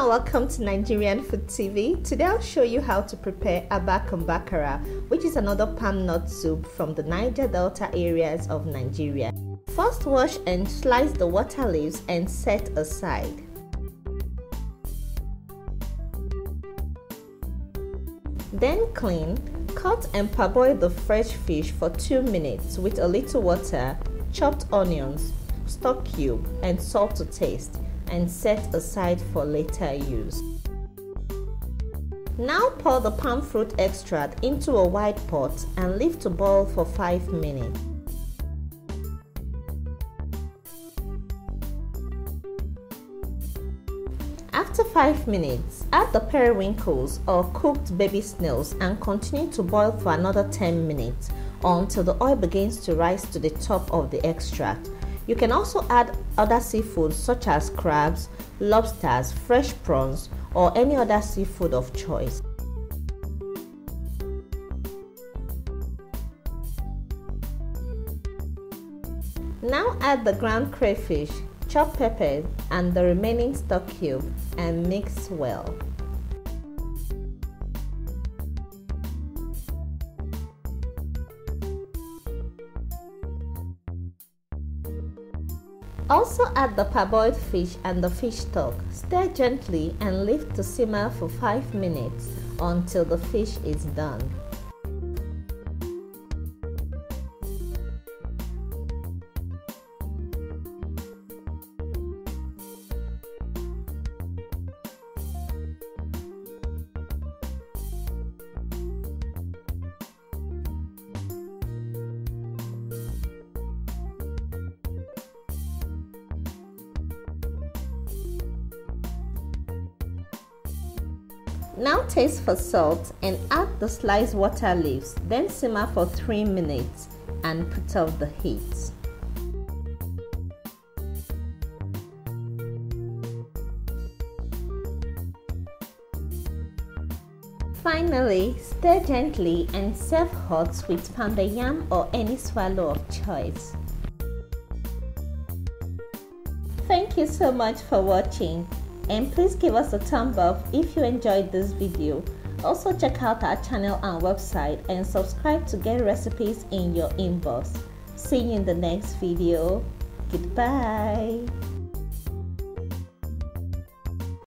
Hello and welcome to Nigerian Food TV. Today I'll show you how to prepare Abak Mbakara, which is another palm nut soup from the Niger Delta areas of Nigeria. First, wash and slice the water leaves and set aside. Then clean, cut and parboil the fresh fish for 2 minutes with a little water, chopped onions, stock cube and salt to taste, and set aside for later use. Now pour the palm fruit extract into a wide pot and leave to boil for 5 minutes. After 5 minutes, add the periwinkles or cooked baby snails and continue to boil for another 10 minutes until the oil begins to rise to the top of the extract. You can also add other seafoods such as crabs, lobsters, fresh prawns, or any other seafood of choice. Now add the ground crayfish, chopped peppers, and the remaining stock cube and mix well. Also add the parboiled fish and the fish stock. Stir gently and leave to simmer for 5 minutes until the fish is done. Now taste for salt and add the sliced water leaves, then simmer for 3 minutes and put off the heat. Finally, stir gently and serve hot with pounded yam or any swallow of choice. Thank you so much for watching. And please give us a thumb up if you enjoyed this video. Also check out our channel and website and subscribe to get recipes in your inbox. See you in the next video. Goodbye.